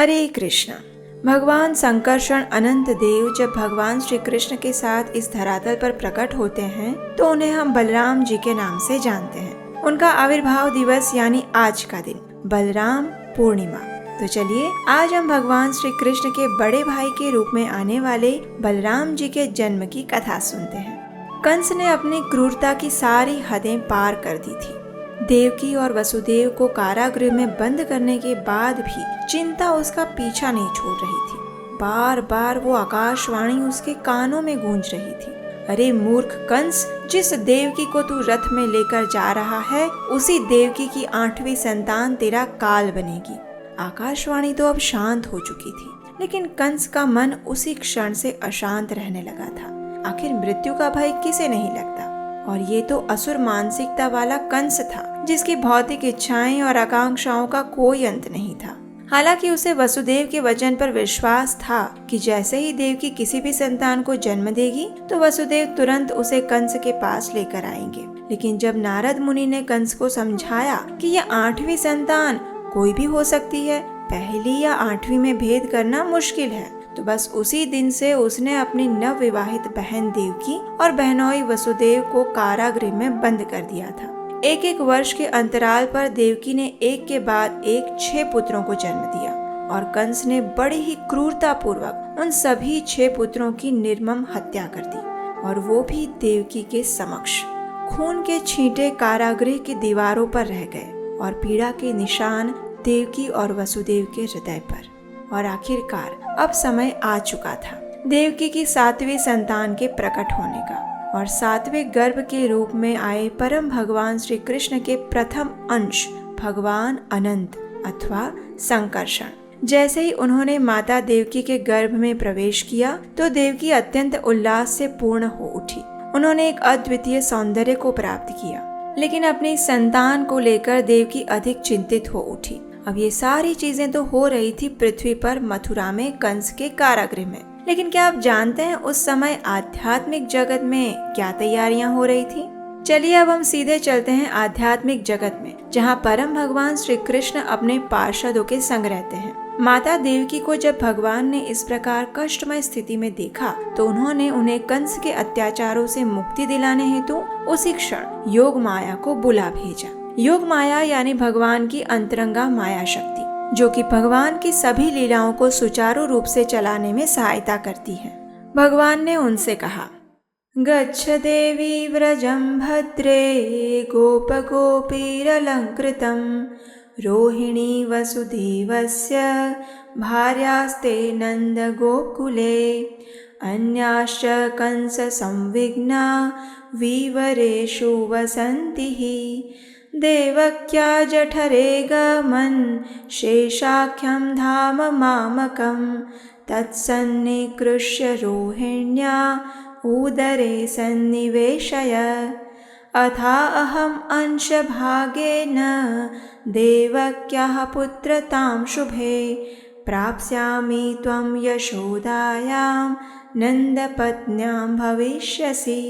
हरे कृष्णा। भगवान संकर्षण अनंत देव जब भगवान श्री कृष्ण के साथ इस धरातल पर प्रकट होते हैं तो उन्हें हम बलराम जी के नाम से जानते हैं। उनका आविर्भाव दिवस यानी आज का दिन बलराम पूर्णिमा। तो चलिए आज हम भगवान श्री कृष्ण के बड़े भाई के रूप में आने वाले बलराम जी के जन्म की कथा सुनते हैं। कंस ने अपनी क्रूरता की सारी हदें पार कर दी थी। देवकी और वसुदेव को कारागृह में बंद करने के बाद भी चिंता उसका पीछा नहीं छोड़ रही थी। बार बार वो आकाशवाणी उसके कानों में गूंज रही थी, अरे मूर्ख कंस, जिस देवकी को तू रथ में लेकर जा रहा है उसी देवकी की 8वीं संतान तेरा काल बनेगी। आकाशवाणी तो अब शांत हो चुकी थी, लेकिन कंस का मन उसी क्षण से अशांत रहने लगा था। आखिर मृत्यु का भय किसे नहीं लगता, और ये तो असुर मानसिकता वाला कंस था जिसकी भौतिक इच्छाएं और आकांक्षाओं का कोई अंत नहीं था। हालांकि उसे वसुदेव के वचन पर विश्वास था कि जैसे ही देवकी किसी भी संतान को जन्म देगी तो वसुदेव तुरंत उसे कंस के पास लेकर आएंगे। लेकिन जब नारद मुनि ने कंस को समझाया कि यह 8वीं संतान कोई भी हो सकती है, पहली या 8वीं में भेद करना मुश्किल है, तो बस उसी दिन से उसने अपनी नवविवाहित बहन देवकी और बहनोई वसुदेव को कारागृह में बंद कर दिया था। एक वर्ष के अंतराल पर देवकी ने एक के बाद एक 6 पुत्रों को जन्म दिया और कंस ने बड़ी ही क्रूरता पूर्वक उन सभी 6 पुत्रों की निर्मम हत्या कर दी, और वो भी देवकी के समक्ष। खून के छींटे कारागृह की दीवारों पर रह गए और पीड़ा के निशान देवकी और वसुदेव के हृदय पर। और आखिरकार अब समय आ चुका था देवकी की 7वीं संतान के प्रकट होने का, और 7वें गर्भ के रूप में आए परम भगवान श्री कृष्ण के प्रथम अंश भगवान अनंत अथवा संकर्षण। जैसे ही उन्होंने माता देवकी के गर्भ में प्रवेश किया तो देवकी अत्यंत उल्लास से पूर्ण हो उठी। उन्होंने एक अद्वितीय सौंदर्य को प्राप्त किया, लेकिन अपनी संतान को लेकर देवकी अधिक चिंतित हो उठी। अब ये सारी चीजें तो हो रही थी पृथ्वी पर मथुरा में कंस के कारागृह में, लेकिन क्या आप जानते हैं उस समय आध्यात्मिक जगत में क्या तैयारियां हो रही थी? चलिए अब हम सीधे चलते हैं आध्यात्मिक जगत में, जहां परम भगवान श्री कृष्ण अपने पार्षदों के संग रहते हैं। माता देवकी को जब भगवान ने इस प्रकार कष्टमय स्थिति में देखा तो उन्होंने उन्हें कंस के अत्याचारों से मुक्ति दिलाने हेतु उसी क्षण योग माया को बुला भेजा। योग माया यानी भगवान की अंतरंगा माया शक्ति, जो कि भगवान की सभी लीलाओं को सुचारू रूप से चलाने में सहायता करती है। भगवान ने उनसे कहा, गच्छ देवी व्रजं भद्रे गोप गोपीरलंकृतं रोहिणी वसुदेवस्य भार्यास्ते नंद गोकुले अन्याश्च कंस संविघ्ना वीवरेषु वसन्तिः देवक्या जठरे गमन् शेषाख्यं धाम मामकं तत्सन्निकृष्य रोहिण्या उदरे सन्निवेशय अथा अहम् अंशभागेन देवक्याः पुत्रतां शुभे प्राप्स्यामि त्वं यशोदायां नंदपत्न्यां भविष्यसि।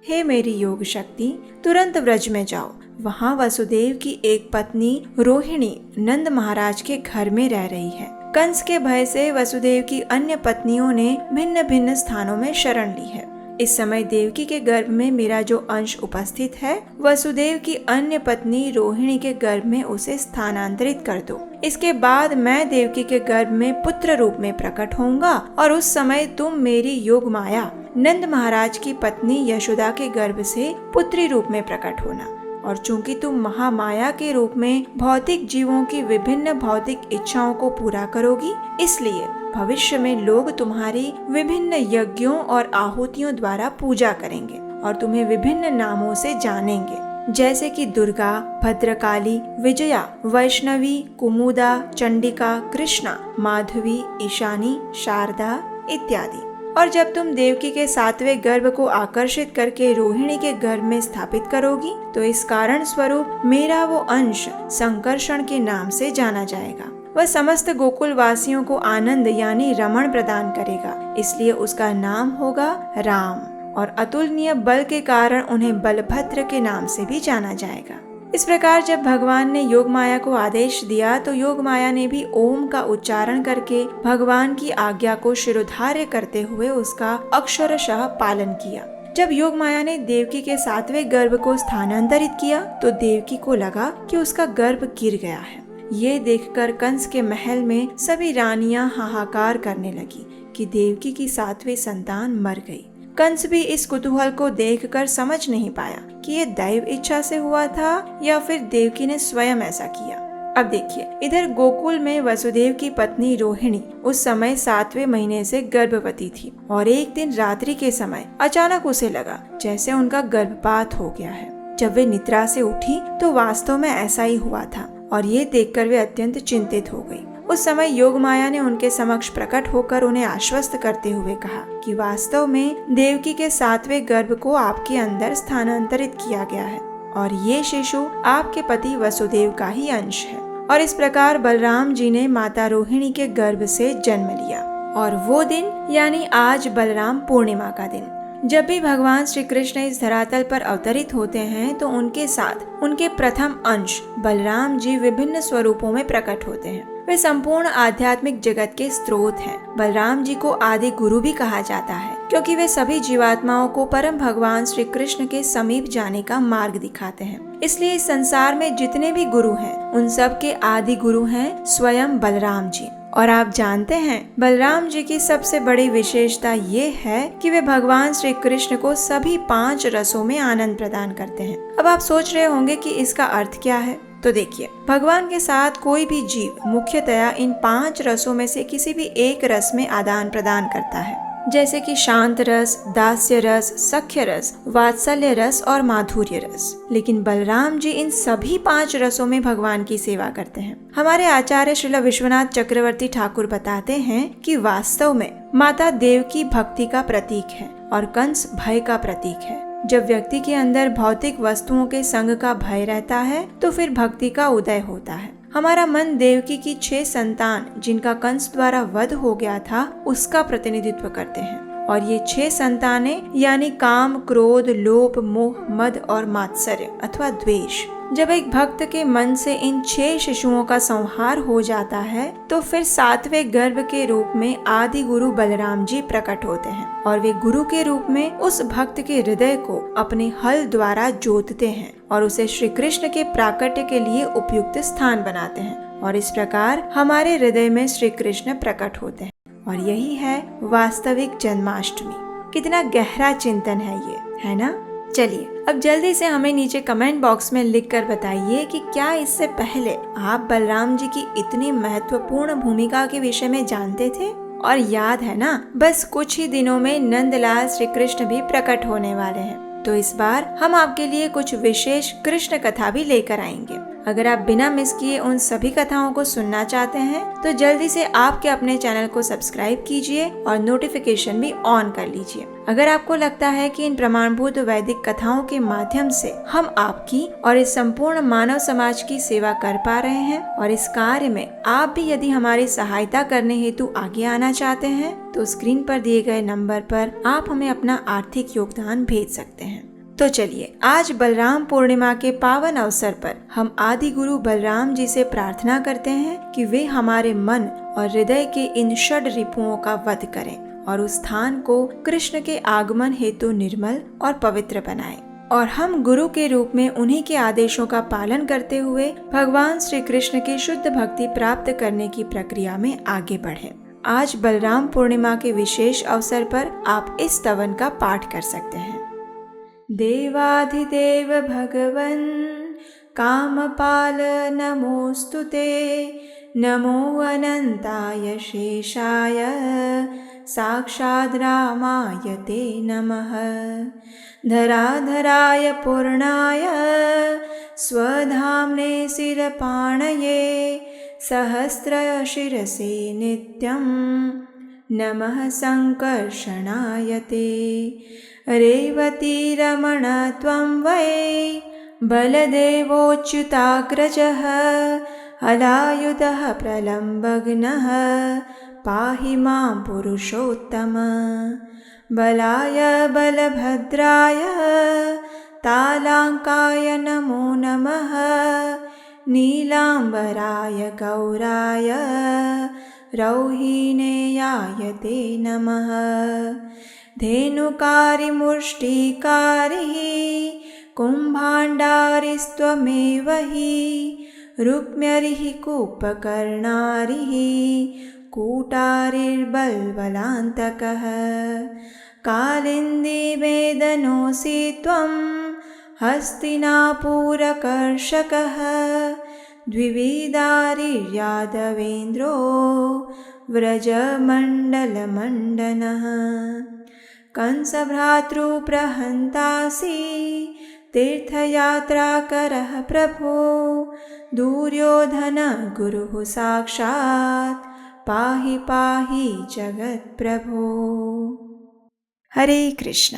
हे मेरी योग शक्ति, तुरंत व्रज में जाओ। वहाँ वसुदेव की एक पत्नी रोहिणी नंद महाराज के घर में रह रही है। कंस के भय से वसुदेव की अन्य पत्नियों ने भिन्न भिन्न स्थानों में शरण ली है। इस समय देवकी के गर्भ में मेरा जो अंश उपस्थित है, वसुदेव की अन्य पत्नी रोहिणी के गर्भ में उसे स्थानांतरित कर दो। इसके बाद मैं देवकी के गर्भ में पुत्र रूप में प्रकट होऊंगा, और उस समय तुम मेरी योग माया नंद महाराज की पत्नी यशोदा के गर्भ से पुत्री रूप में प्रकट होना। और चूंकि तुम महामाया के रूप में भौतिक जीवों की विभिन्न भौतिक इच्छाओं को पूरा करोगी, इसलिए भविष्य में लोग तुम्हारी विभिन्न यज्ञों और आहुतियों द्वारा पूजा करेंगे और तुम्हें विभिन्न नामों से जानेंगे, जैसे कि दुर्गा, भद्रकाली, विजया, वैष्णवी, कुमुदा, चंडिका, कृष्णा, माधवी, ईशानी, शारदा इत्यादि। और जब तुम देवकी के 7वें गर्भ को आकर्षित करके रोहिणी के गर्भ में स्थापित करोगी तो इस कारण स्वरूप मेरा वो अंश संकर्षण के नाम से जाना जाएगा। वह समस्त गोकुल वासियों को आनंद यानी रमण प्रदान करेगा, इसलिए उसका नाम होगा राम, और अतुलनीय बल के कारण उन्हें बलभद्र के नाम से भी जाना जाएगा। इस प्रकार जब भगवान ने योग माया को आदेश दिया तो योग माया ने भी ओम का उच्चारण करके भगवान की आज्ञा को शिरोधार्य करते हुए उसका अक्षरशः पालन किया। जब योग माया ने देवकी के 7वें गर्भ को स्थानांतरित किया तो देवकी को लगा कि उसका गर्भ गिर गया है। ये देखकर कंस के महल में सभी रानियां हाहाकार करने लगी कि देवकी की 7वीं संतान मर गई। कंस भी इस कुतूहल को देखकर समझ नहीं पाया कि ये दैव इच्छा से हुआ था या फिर देवकी ने स्वयं ऐसा किया। अब देखिए, इधर गोकुल में वसुदेव की पत्नी रोहिणी उस समय 7वें महीने से गर्भवती थी और एक दिन रात्रि के समय अचानक उसे लगा जैसे उनका गर्भपात हो गया है। जब वे निद्रा से उठी तो वास्तव में ऐसा ही हुआ था और ये देखकर वे अत्यंत चिंतित हो गई। उस समय योग माया ने उनके समक्ष प्रकट होकर उन्हें आश्वस्त करते हुए कहा कि वास्तव में देवकी के 7वें गर्भ को आपके अंदर स्थानांतरित किया गया है और ये शिशु आपके पति वसुदेव का ही अंश है। और इस प्रकार बलराम जी ने माता रोहिणी के गर्भ से जन्म लिया। और वो दिन यानी आज बलराम पूर्णिमा का दिन। जब भी भगवान श्री कृष्ण इस धरातल पर अवतरित होते हैं तो उनके साथ उनके प्रथम अंश बलराम जी विभिन्न स्वरूपों में प्रकट होते हैं। वे संपूर्ण आध्यात्मिक जगत के स्रोत हैं। बलराम जी को आदि गुरु भी कहा जाता है क्योंकि वे सभी जीवात्माओं को परम भगवान श्री कृष्ण के समीप जाने का मार्ग दिखाते हैं। इसलिए इस संसार में जितने भी गुरु हैं उन सब के आदि गुरु हैं स्वयं बलराम जी। और आप जानते हैं बलराम जी की सबसे बड़ी विशेषता ये है कि वे भगवान श्री कृष्ण को सभी 5 रसों में आनंद प्रदान करते हैं। अब आप सोच रहे होंगे कि इसका अर्थ क्या है। तो देखिए, भगवान के साथ कोई भी जीव मुख्यतया इन 5 रसों में से किसी भी एक रस में आदान प्रदान करता है, जैसे कि शांत रस, दास्य रस, सख्य रस, वात्सल्य रस और माधुर्य रस। लेकिन बलराम जी इन सभी 5 रसों में भगवान की सेवा करते हैं। हमारे आचार्य श्रील विश्वनाथ चक्रवर्ती ठाकुर बताते हैं कि वास्तव में माता देवकी भक्ति का प्रतीक है और कंस भय का प्रतीक है। जब व्यक्ति के अंदर भौतिक वस्तुओं के संग का भय रहता है तो फिर भक्ति का उदय होता है। हमारा मन देवकी की 6 संतान जिनका कंस द्वारा वध हो गया था उसका प्रतिनिधित्व करते हैं। और ये 6 संतानें यानी काम, क्रोध, लोभ, मोह, मद और मात्सर्य अथवा द्वेष। जब एक भक्त के मन से इन 6 शिशुओं का संहार हो जाता है तो फिर 7वें गर्भ के रूप में आदि गुरु बलराम जी प्रकट होते हैं और वे गुरु के रूप में उस भक्त के हृदय को अपने हल द्वारा जोतते हैं और उसे श्री कृष्ण के प्राकट्य के लिए उपयुक्त स्थान बनाते हैं। और इस प्रकार हमारे हृदय में श्री कृष्ण प्रकट होते हैं और यही है वास्तविक जन्माष्टमी। कितना गहरा चिंतन है ये, है ना। चलिए अब जल्दी से हमें नीचे कमेंट बॉक्स में लिखकर बताइए कि क्या इससे पहले आप बलराम जी की इतनी महत्वपूर्ण भूमिका के विषय में जानते थे। और याद है ना, बस कुछ ही दिनों में नंदलाल श्री कृष्ण भी प्रकट होने वाले हैं, तो इस बार हम आपके लिए कुछ विशेष कृष्ण कथा भी लेकर आएंगे। अगर आप बिना मिस किए उन सभी कथाओं को सुनना चाहते हैं तो जल्दी से आपके अपने चैनल को सब्सक्राइब कीजिए और नोटिफिकेशन भी ऑन कर लीजिए। अगर आपको लगता है कि इन प्रमाणभूत वैदिक कथाओं के माध्यम से हम आपकी और इस संपूर्ण मानव समाज की सेवा कर पा रहे हैं और इस कार्य में आप भी यदि हमारी सहायता करने हेतु आगे आना चाहते हैं तो स्क्रीन पर दिए गए नंबर पर आप हमें अपना आर्थिक योगदान भेज सकते हैं। तो चलिए आज बलराम पूर्णिमा के पावन अवसर पर हम आदि गुरु बलराम जी से प्रार्थना करते हैं कि वे हमारे मन और हृदय के इन षड रिपुओं का वध करें और उस स्थान को कृष्ण के आगमन हेतु निर्मल और पवित्र बनाएं और हम गुरु के रूप में उन्हीं के आदेशों का पालन करते हुए भगवान श्री कृष्ण की शुद्ध भक्ति प्राप्त करने की प्रक्रिया में आगे बढ़ें। आज बलराम पूर्णिमा के विशेष अवसर पर आप इस स्तवन का पाठ कर सकते हैं। देवाधिदेव भगवन् कामपाल नमोस्तुते, नमो अनंताय शेषाय साक्षाद् रामाय ते नमः। धराधराय पूर्णाय स्वधाम्ने शिरपाणये सहस्रशिरसे नित्यं नमः संकर्षणाय ते। रेवती रमण त्वं वै बलदेवोच्युताग्रजः अलायुधः प्रलम्बग्नः पाहि मां पुरुषोत्तम। बलाय बलभद्राय तालाङ्काय नमो नमः नीलाम्बराय गौराय रौहिणेयाय ते नमः धेनुकारिमुष्टिकारिः कुम्भाण्डारिस्त्वमेव हि रुक्म्यरिः कूपकर्णारिः कूटारिर्बल्बलान्तकः कालिन्दिवेदनोऽसि त्वं हस्तिनापुरकर्षकः द्विविधारिर्यादवेन्द्रो व्रजमण्डलमण्डनः कंसभ्रातृप्रहन्तासि तीर्थयात्राकरः प्रभो दुर्योधनगुरुः साक्षात् पाहि पाहि जगत्प्रभो। हरे कृष्ण।